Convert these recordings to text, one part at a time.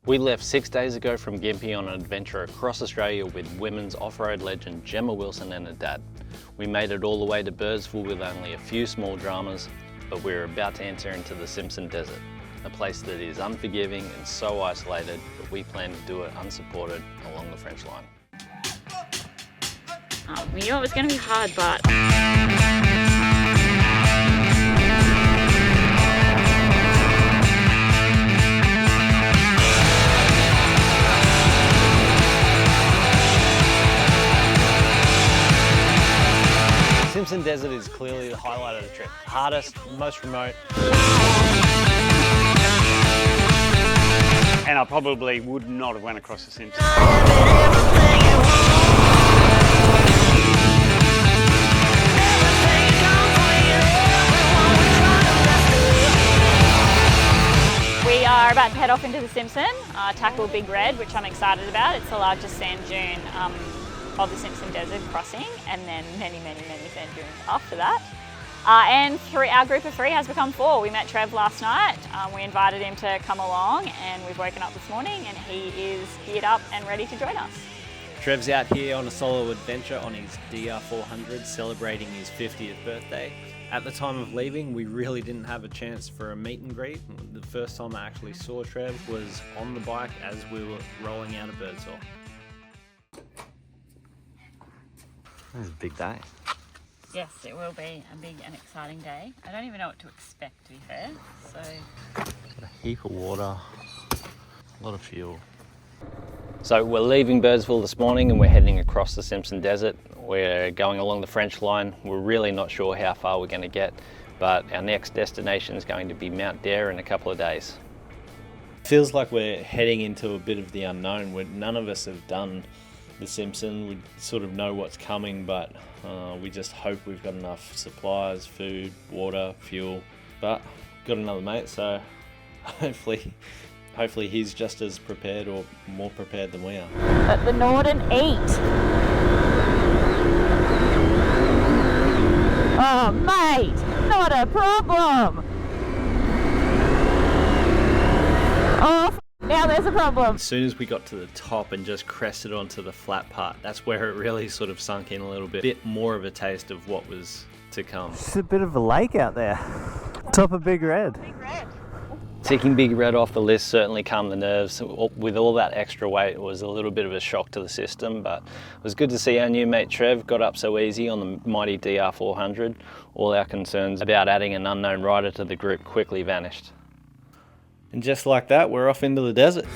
We left 6 days ago from Gympie on an adventure across Australia with women's off-road legend Jemma Wilson and her dad. We made it all the way to Birdsville with only a few small dramas, but we're about to enter into the Simpson Desert, a place that is unforgiving and so isolated, but we plan to do it unsupported along the French line. We knew it was going to be hard, but Simpson Desert is clearly the highlight of the trip. Hardest, most remote. And I probably would not have went across the Simpson. we are about to head off into the Simpson, tackle Big Red, which I'm excited about. It's the largest sand dune of the Simpson Desert crossing, and then many sand dunes after that. And our group of 3 has become 4. We met Trev last night, we invited him to come along, and we've woken up this morning and he is geared up and ready to join us. Trev's out here on a solo adventure on his DR400 celebrating his 50th birthday. At the time of leaving, we really didn't have a chance for a meet and greet. The first time I actually saw Trev was on the bike as we were rolling out of Birdsville. This is a big day. Yes, it will be a big and exciting day. I don't even know what to expect, to be fair. So, A heap of water, a lot of fuel. So we're leaving Birdsville this morning and we're heading across the Simpson Desert. We're going along the French line. We're really not sure how far we're going to get, but our next destination is going to be Mount Dare in a couple of days. Feels like we're heading into a bit of the unknown. None of us have done the Simpson. We sort of know what's coming, but we just hope we've got enough supplies, food, water, fuel. But got another mate, so hopefully he's just as prepared or more prepared than we are. at the Northern 8. Oh mate, not a problem. Oh, now there's a problem. As soon as we got to the top and just crested onto the flat part, that's where it really sort of sunk in a little bit more of a taste of what was to come. It's a bit of a lake out there. Top of Big Red. Big Red. Ticking Big Red off the list certainly calmed the nerves. With all that extra weight, it was a little bit of a shock to the system, but it was good to see our new mate Trev got up so easy on the mighty DR400. All our concerns about adding an unknown rider to the group quickly vanished. And just like that, we're off into the desert.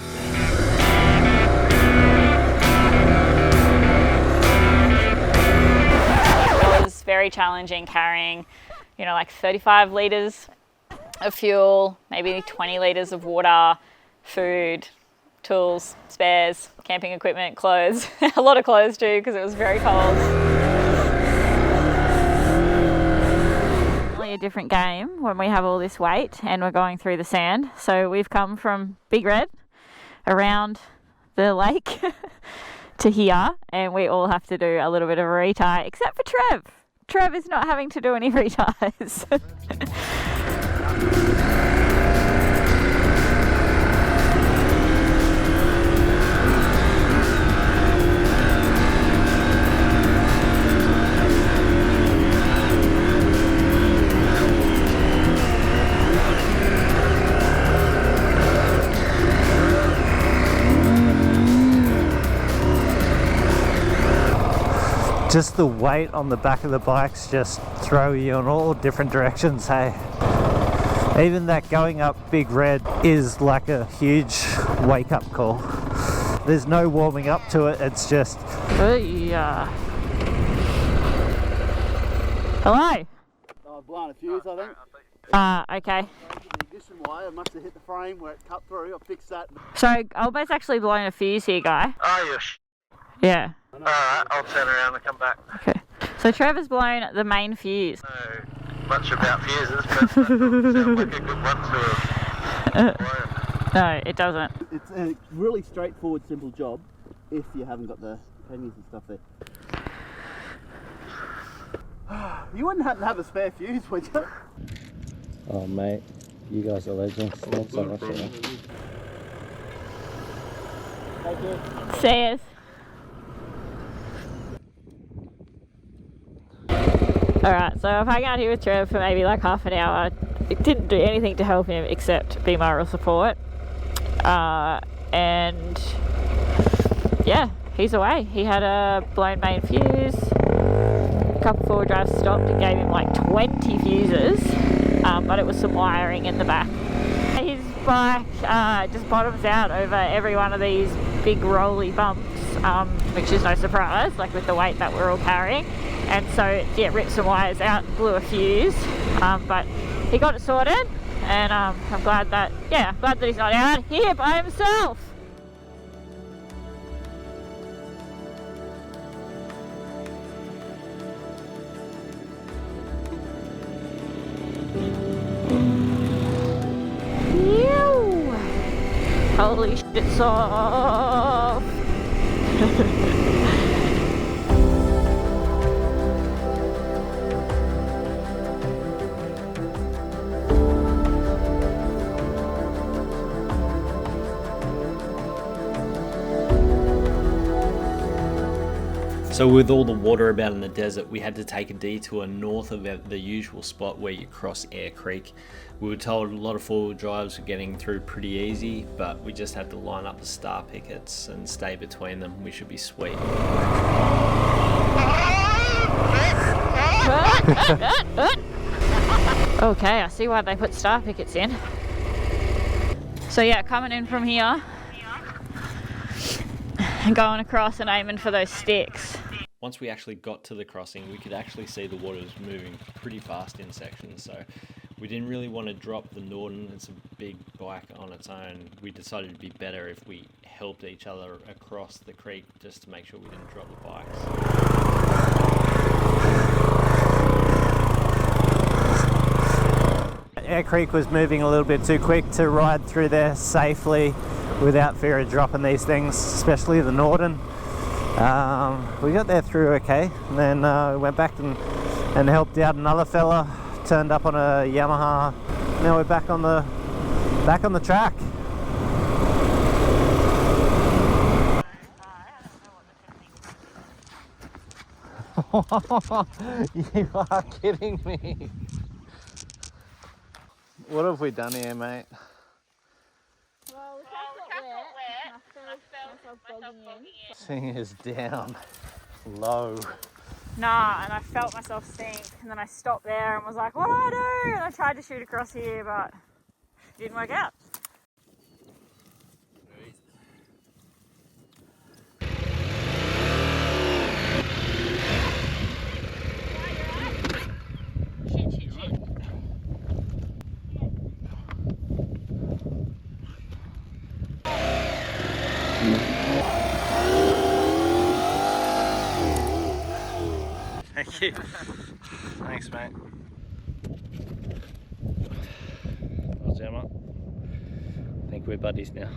It was very challenging carrying, like 35 litres of fuel, maybe 20 litres of water, food, tools, spares, camping equipment, clothes. A lot of clothes too, because it was very cold. A different game when we have all this weight and we're going through the sand. So we've come from Big Red around the lake to here, and we all have to do a little bit of a retie, except for Trev. Trev is not having to do any reties. Just the weight on the back of the bikes just throw you in all different directions, hey. Even that going up Big Red is like a huge wake-up call. There's no warming up to it, it's just... Yeah. Hello? Oh, I've blown a fuse, I think. Okay. The ignition wire must have hit the frame where it cut through. I fixed that. So Albert's actually blowing a fuse here, guy. Oh, yes. Yeah. Alright, I'll turn around and come back. Okay. So Trevor's blown the main fuse. No much about fuses, but that sounds like a good one to blow. No, it doesn't. It's a really straightforward, simple job if you haven't got the pennies and stuff there. You wouldn't happen to have a spare fuse, would you? Oh mate, you guys are legends. Thanks so much for that. Thank you. See us. Alright, so I've hung out here with Trev for maybe like half an hour. It didn't do anything to help him except be moral support. And yeah, he's away. He had a blown main fuse. A couple forward drives stopped and gave him like 20 fuses, but it was some wiring in the back. His bike just bottoms out over every one of these big rolly bumps, which is no surprise, like with the weight that we're all carrying. And so yeah, ripped some wires out and blew a fuse, but he got it sorted, and I'm glad that he's not out here by himself. Ew. Holy shit, it's soft. So with all the water about in the desert, we had to take a detour north of the usual spot where you cross Air Creek. We were told a lot of forward drives were getting through pretty easy, but we just had to line up the star pickets and stay between them. We should be sweet. Okay, I see why they put star pickets in. So yeah, coming in from here and going across and aiming for those sticks. Once we actually got to the crossing, we could actually see the water was moving pretty fast in sections, so we didn't really want to drop the Norden. It's a big bike on its own. We decided it'd be better if we helped each other across the creek just to make sure we didn't drop the bikes. Air Creek was moving a little bit too quick to ride through there safely without fear of dropping these things, especially the Norden. We got there through okay, and then went back and helped out another fella, turned up on a Yamaha. Now we're back on the track. You are kidding me. What have we done here, mate? Well, the track's not wet. I felt myself bogging in. This thing is down low. Nah, and I felt myself sink, and then I stopped there and was like, what do I do? And I tried to shoot across here, but it didn't work out. Thank you. Thanks, mate. Well, Gemma, I think we're buddies now.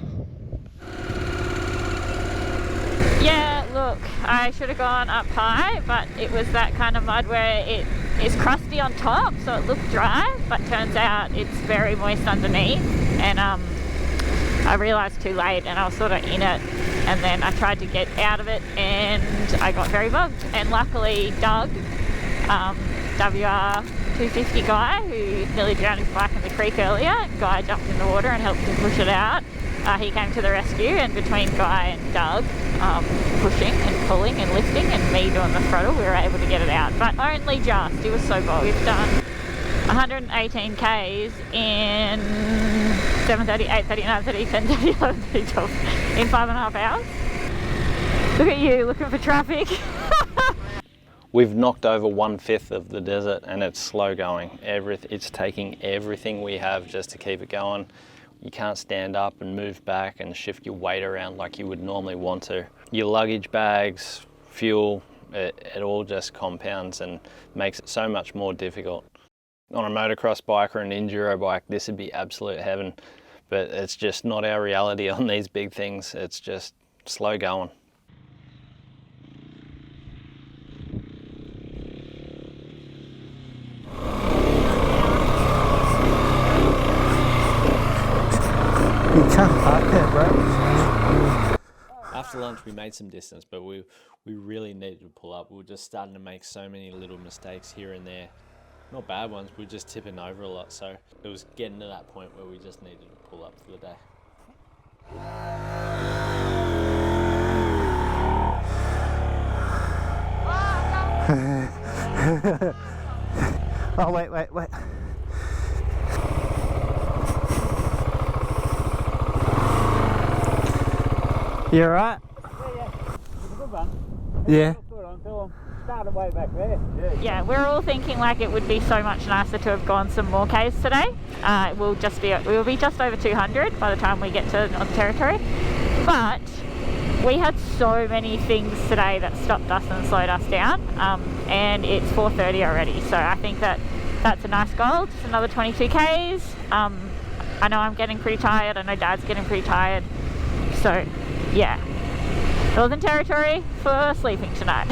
Yeah, look, I should have gone up high, but it was that kind of mud where it is crusty on top, so it looked dry, but turns out it's very moist underneath. And I realised too late, and I was sort of in it, and then I tried to get out of it, and I got very bugged. And luckily, Doug, WR 250 guy who nearly drowned his bike in the creek earlier, Guy jumped in the water and helped him push it out. He came to the rescue, and between Guy and Doug pushing and pulling and lifting and me doing the throttle, we were able to get it out, but only just. It was so bogged. We've done 118 Ks in 7:30, 8:30, 9:30, 10:30, 11:30, 12 in 5.5 hours. Look at you looking for traffic. We've knocked over 1/5 of the desert, and it's slow going. It's taking everything we have just to keep it going. You can't stand up and move back and shift your weight around like you would normally want to. Your luggage bags, fuel, it all just compounds and makes it so much more difficult. On a motocross bike or an enduro bike, this would be absolute heaven, but it's just not our reality on these big things. It's just slow going. You can't park there, bro. after lunch we made some distance, but we really needed to pull up. We were just starting to make so many little mistakes here and there. Not bad ones, we were just tipping over a lot, so it was getting to that point where we just needed to pull up for the day. Oh, wait. You alright? Yeah. It's a good one. Yeah. Good until I started way back there. Yeah, we're all thinking like it would be so much nicer to have gone some more Ks today. We'll be just over 200 by the time we get to Northern Territory. But we had so many things today that stopped us and slowed us down, and it's 4:30 already. So I think that's a nice goal. Just another 22 Ks. I know I'm getting pretty tired. I know Dad's getting pretty tired. So yeah, Northern Territory for sleeping tonight.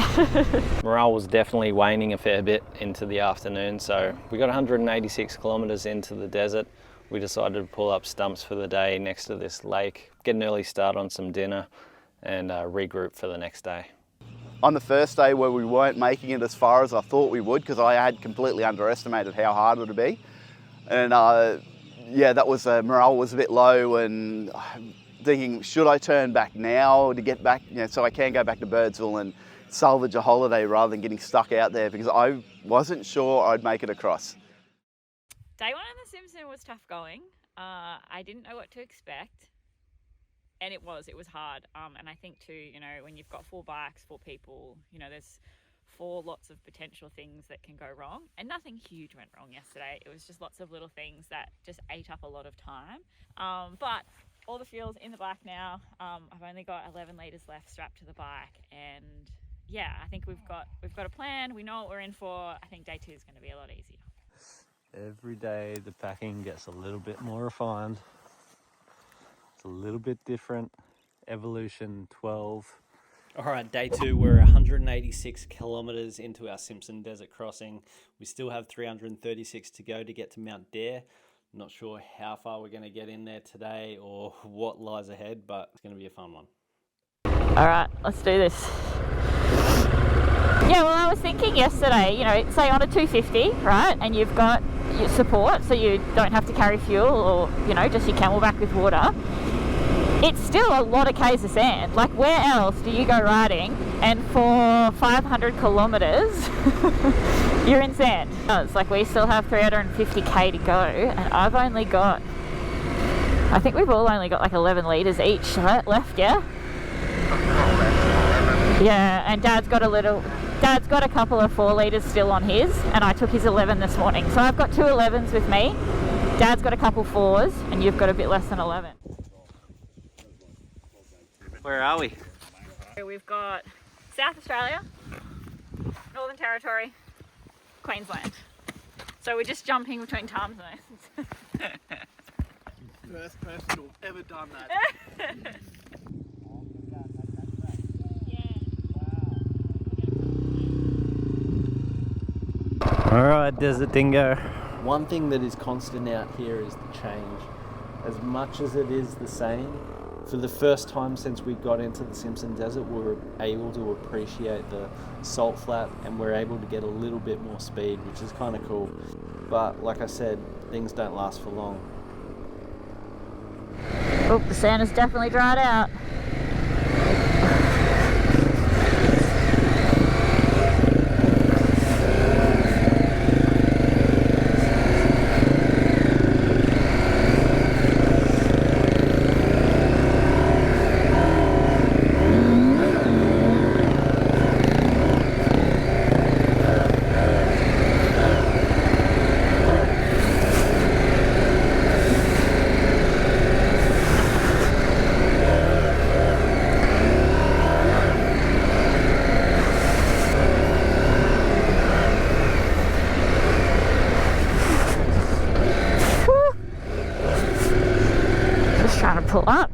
Morale was definitely waning a fair bit into the afternoon, so we got 186 kilometres into the desert. We decided to pull up stumps for the day next to this lake, get an early start on some dinner, and regroup for the next day. On the first day where we weren't making it as far as I thought we would, because I had completely underestimated how hard it would be, and yeah, that was morale was a bit low, and thinking, should I turn back now to get back, so I can go back to Birdsville and salvage a holiday rather than getting stuck out there, because I wasn't sure I'd make it across. Day one in the Simpson was tough going. I didn't know what to expect, and it was hard. And I think too, when you've got 4 bikes, 4 people, there's 4 lots of potential things that can go wrong, and nothing huge went wrong yesterday. It was just lots of little things that just ate up a lot of time. But all the fuel's in the bike now. I've only got 11 litres left strapped to the bike, and yeah, I think we've got a plan. We know what we're in for. I think day 2 is going to be a lot easier. Every day the packing gets a little bit more refined. It's a little bit different. Evolution 12. All right, day 2, we're 186 kilometres into our Simpson Desert crossing. We still have 336 to go to get to Mount Dare. Not sure how far we're going to get in there today or what lies ahead, but it's going to be a fun one. All right, let's do this. Yeah, well, I was thinking yesterday, say on a 250, right, and you've got your support, so you don't have to carry fuel or, just your camelback with water. It's still a lot of Ks of sand. Like, where else do you go riding and for 500 kilometres you're in sand? It's like we still have 350k to go, and I've only got, I think we've all only got like 11 litres each left, yeah? Yeah, and Dad's got a couple of 4 litres still on his, and I took his 11 this morning. So I've got 2 11s with me. Dad's got a couple 4s, and you've got a bit less than 11. Where are we? We've got South Australia, Northern Territory, Queensland. So we're just jumping between time zones. First person who's ever done that. Alright, Desert Dingo. One thing that is constant out here is the change. As much as it is the same, for the first time since we got into the Simpson Desert, we were able to appreciate the salt flat, and we're able to get a little bit more speed, which is kind of cool. But like I said, things don't last for long. Oh, the sand has definitely dried out. Pull up.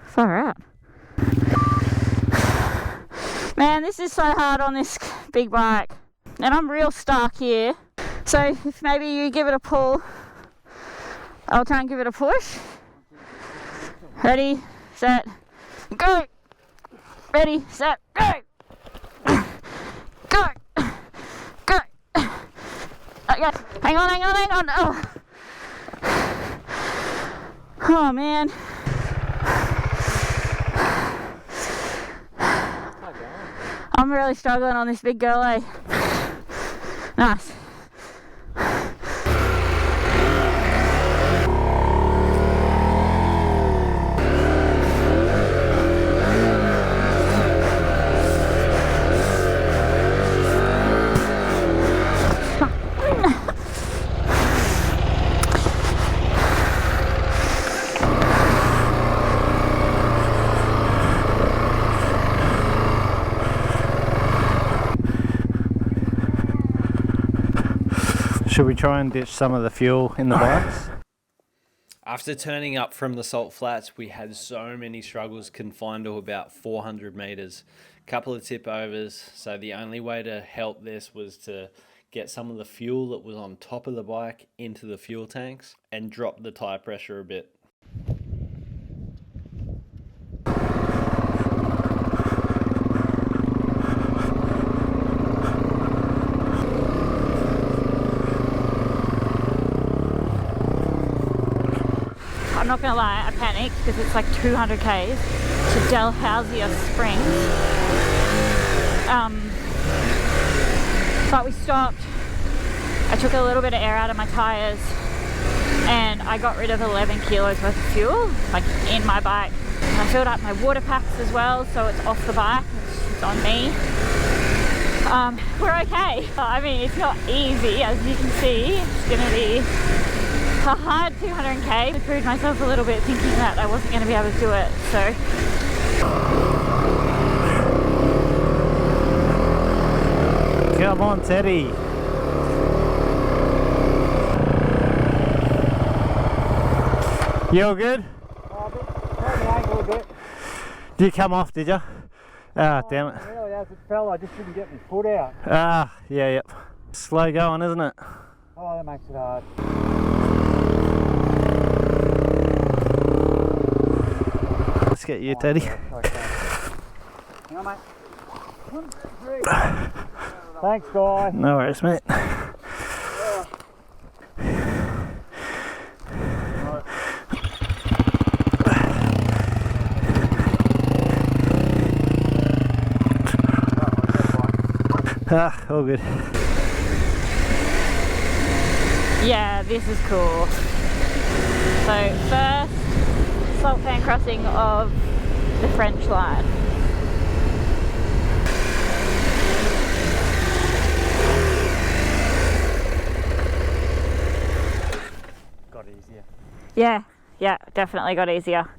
Far out. Man, this is so hard on this big bike, and I'm real stuck here. So if maybe you give it a pull, I'll try and give it a push. Ready, set, go! Ready, set, go! Go! Go! Okay, hang on, hang on, hang on! Oh man. I'm really struggling on this big girl, eh? Nice. Should we try and ditch some of the fuel in the bikes? After turning up from the salt flats, we had so many struggles confined to about 400 meters. A couple of tip overs, so the only way to help this was to get some of the fuel that was on top of the bike into the fuel tanks and drop the tire pressure a bit. I'm not gonna lie, I panicked because it's like 200 k's to Dalhousie Springs. But we stopped. I took a little bit of air out of my tires and I got rid of 11 kilos worth of fuel, like in my bike. And I filled up my water packs as well, so it's off the bike, it's on me. We're okay. I mean, it's not easy, as you can see. It's gonna be a hard 200k. I proved myself a little bit thinking that I wasn't going to be able to do it, so. Come on, Teddy. You all good? Did you come off, did you? Ah, damn it. Really, as it fell, I just didn't get my foot out. Ah, yeah, yep. Slow going, isn't it? Oh, that makes it hard. Let's get you, Teddy. Hang on, mate. 1, 2, 3. Thanks, guy. No worries, mate. Ah, all good. Yeah, this is cool. So first salt pan crossing of the French line. Got easier. Yeah, definitely got easier.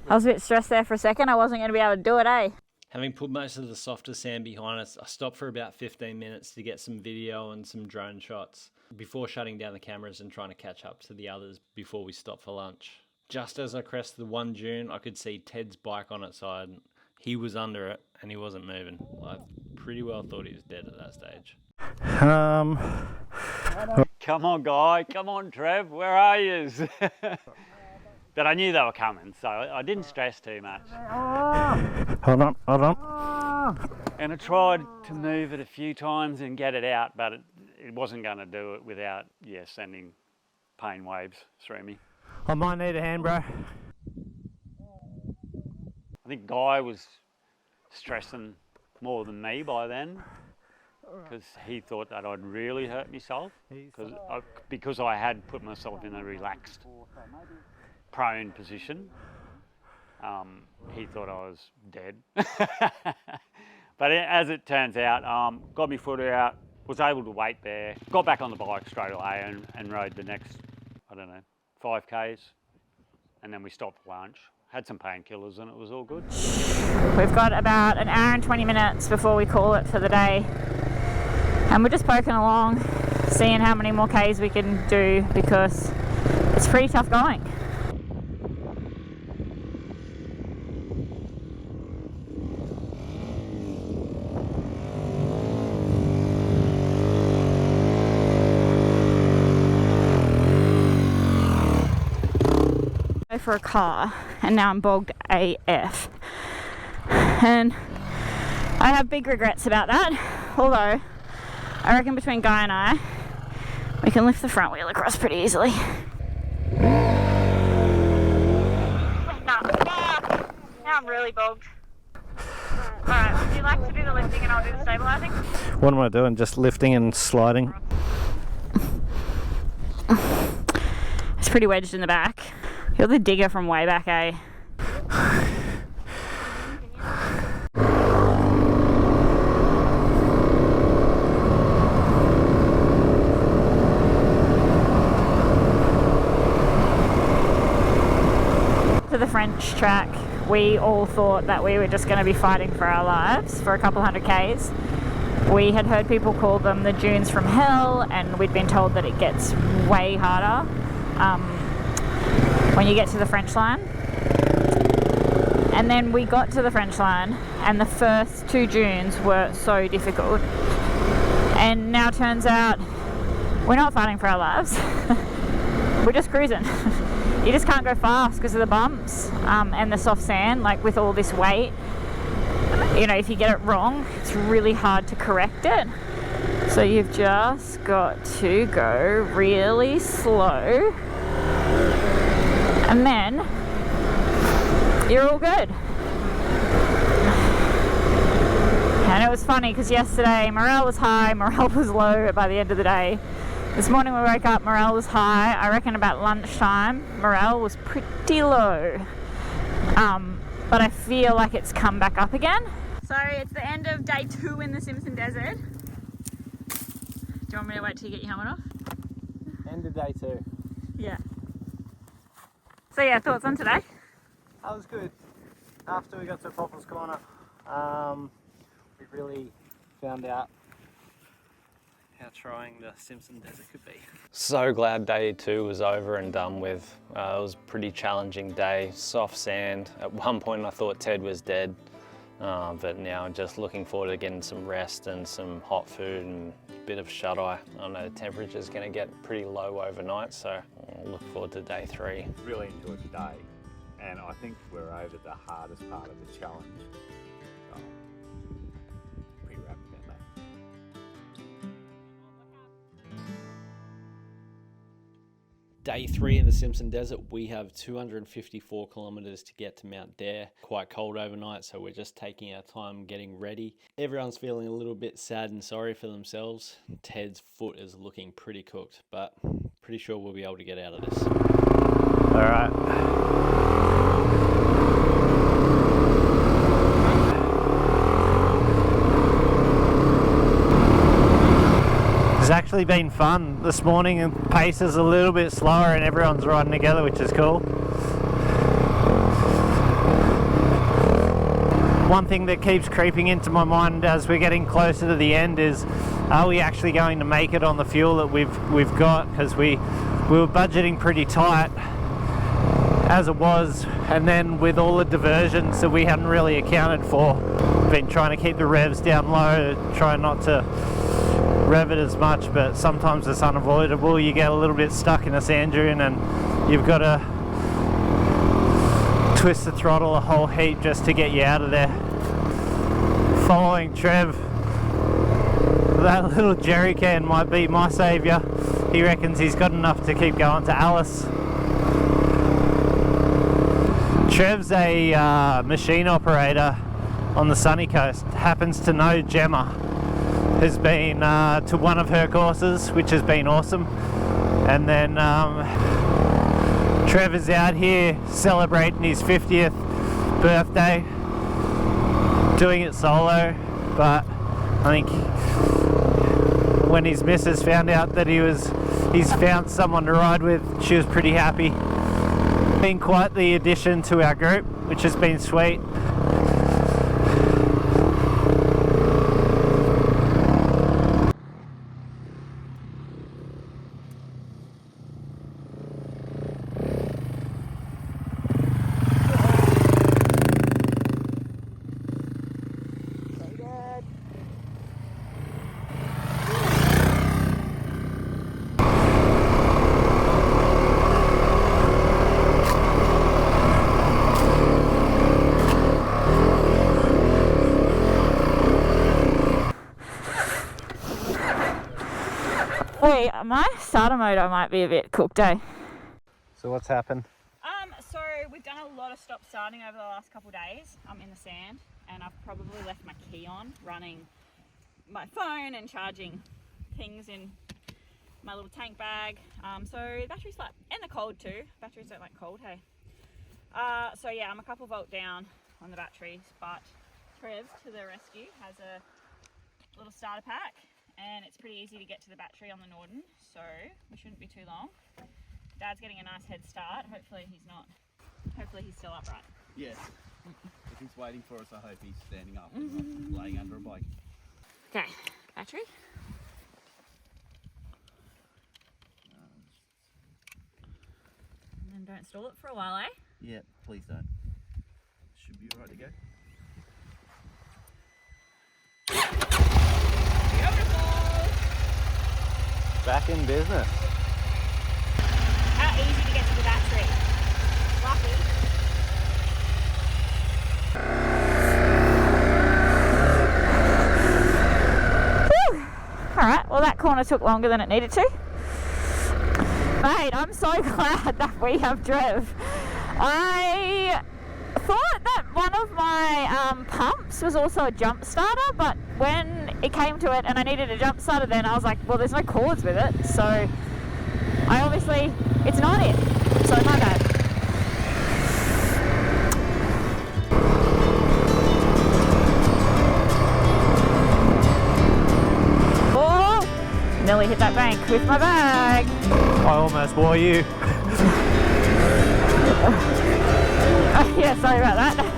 I was a bit stressed there for a second. I wasn't going to be able to do it, eh? Having put most of the softer sand behind us, I stopped for about 15 minutes to get some video and some drone shots before shutting down the cameras and trying to catch up to the others before we stopped for lunch. Just as I crested the one dune, I could see Ted's bike on its side. He was under it and he wasn't moving. I pretty well thought he was dead at that stage. Come on, Guy. Come on, Trev. Where are you? But I knew they were coming, so I didn't stress too much. Hold on, hold on. And I tried to move it a few times and get it out, but it wasn't going to do it without, sending pain waves through me. I might need a hand, bro. I think Guy was stressing more than me by then, because he thought that I'd really hurt myself, because I had put myself in a relaxed, prone position. He thought I was dead. But as it turns out, got my foot out, was able to wait there, got back on the bike straight away and rode the next, 5Ks, and then we stopped for lunch, had some painkillers, and it was all good. We've got about an hour and 20 minutes before we call it for the day. And we're just poking along, seeing how many more Ks we can do, because it's pretty tough going. Go for a car, and now I'm bogged AF. And I have big regrets about that, although I reckon between Guy and I, we can lift the front wheel across pretty easily. Now I'm really bogged. Alright, would you like to do the lifting and I'll do the stabilising? What am I doing? Just lifting and sliding? It's pretty wedged in the back. You're the digger from way back, eh? To the French track, we all thought that we were just going to be fighting for our lives for a couple hundred Ks. We had heard people call them the dunes from hell, and we'd been told that it gets way harder when you get to the French line. And then we got to the French line, and the first 2 dunes were so difficult. And now turns out we're not fighting for our lives. We're just cruising. You just can't go fast because of the bumps and the soft sand, like with all this weight. You know, if you get it wrong, it's really hard to correct it. So you've just got to go really slow, and then you're all good. And it was funny because yesterday morale was high, morale was low by the end of the day. This morning we woke up, morale was high. I reckon about lunchtime, morale was pretty low. But I feel like it's come back up again. So it's the end of day 2 in the Simpson Desert. Do you want me to wait till you get your helmet off? End of day 2. Yeah. So yeah, thoughts on today? That was good. After we got to Popple's Corner, we really found out how trying the Simpson Desert could be. So glad day 2 was over and done with. It was a pretty challenging day, soft sand. At one point I thought Ted was dead, but now just looking forward to getting some rest and some hot food and a bit of shut-eye. I know the temperature's going to get pretty low overnight, so I'll look forward to day 3. Really enjoyed the day, and I think we're over the hardest part of the challenge. So, pretty rapid about that. Day 3 in the Simpson Desert, we have 254 kilometers to get to Mount Dare. Quite cold overnight, so we're just taking our time getting ready. Everyone's feeling a little bit sad and sorry for themselves. Ted's foot is looking pretty cooked, but pretty sure we'll be able to get out of this. All right. It's actually been fun this morning, and the pace is a little bit slower and everyone's riding together, which is cool. One thing that keeps creeping into my mind as we're getting closer to the end is, are we actually going to make it on the fuel that we've got? Because we were budgeting pretty tight as it was, and then with all the diversions that we hadn't really accounted for, been trying to keep the revs down low, trying not to rev it as much, but sometimes it's unavoidable. You get a little bit stuck in a sand dune and you've got to twist the throttle a whole heap just to get you out of there. Following Trev, that little jerry can might be my saviour. He reckons he's got enough to keep going to Alice. Trev's a machine operator on the sunny coast, happens to know Jemma, has been to one of her courses, which has been awesome. And then Trevor's out here celebrating his 50th birthday, doing it solo, but I think when his missus found out that he's found someone to ride with, she was pretty happy. Been quite the addition to our group, which has been sweet. my starter motor might be a bit cooked, eh? So what's happened? So we've done a lot of stop starting over the last couple of days in the sand, and I've probably left my key on, running my phone and charging things in my little tank bag. So the battery's flat, and the cold too. Batteries don't like cold, hey? So yeah, I'm a couple volt down on the batteries, but Trev to the rescue has a little starter pack, and it's pretty easy to get to the battery on the Norden, so we shouldn't be too long. Dad's getting a nice head start. Hopefully he's still upright. Yes. If he's waiting for us, I hope he's standing up and not laying under a bike. Okay, battery. And then don't stall it for a while, eh? Yeah, please don't. Should be alright to go. Back in business. How easy to get to the battery. Lucky. Alright, well that corner took longer than it needed to. Mate, I'm so glad that we have Trev. I thought that one of my pumps was also a jump starter, but when it came to it and I needed a jump starter then, I was like, well, there's no cords with it, so I obviously, it's not it, so my bad. Oh, nearly hit that bank with my bag. I almost wore you. Yeah, sorry about that.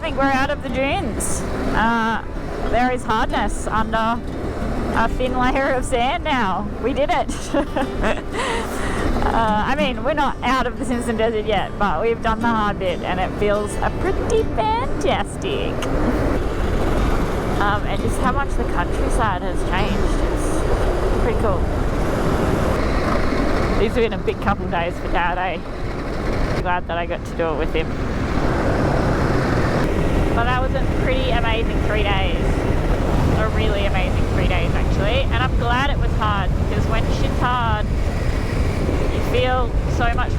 I think we're out of the dunes. There is hardness under a thin layer of sand now. We did it. I mean, we're not out of the Simpson Desert yet, but we've done the hard bit and it feels pretty fantastic. And just how much the countryside has changed. It's pretty cool. These have been a big couple days for Dad, eh? I'm glad that I got to do it with him. But that was a pretty amazing 3 days. A really amazing 3 days actually. And I'm glad it was hard, because when shit's hard, you feel so much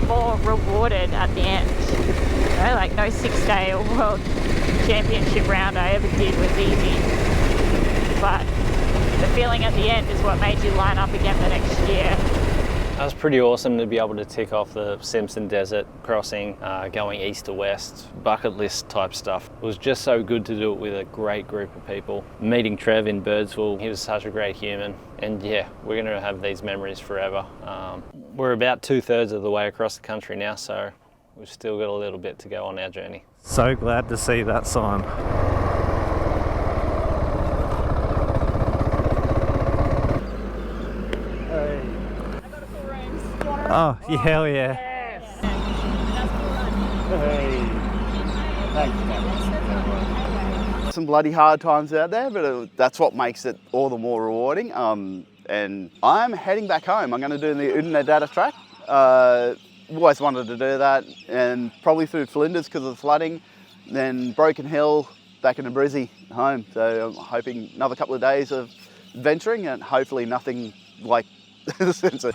more rewarded at the end. You know, like no 6-day world championship round I ever did was easy. But the feeling at the end is what made you line up again the next year. That was pretty awesome to be able to tick off the Simpson Desert crossing, going east to west, bucket list type stuff. It was just so good to do it with a great group of people. Meeting Trev in Birdsville, he was such a great human, and yeah, we're going to have these memories forever. We're about 2/3 of the way across the country now, so we've still got a little bit to go on our journey. So glad to see that sign. Oh, yeah, hell yeah. Some bloody hard times out there, but that's what makes it all the more rewarding. And I'm heading back home. I'm going to do the Unsupported track. Always wanted to do that, and probably through Flinders because of the flooding, then Broken Hill, back into Brizzy, home. So I'm hoping another couple of days of adventuring and hopefully nothing like the Simpson.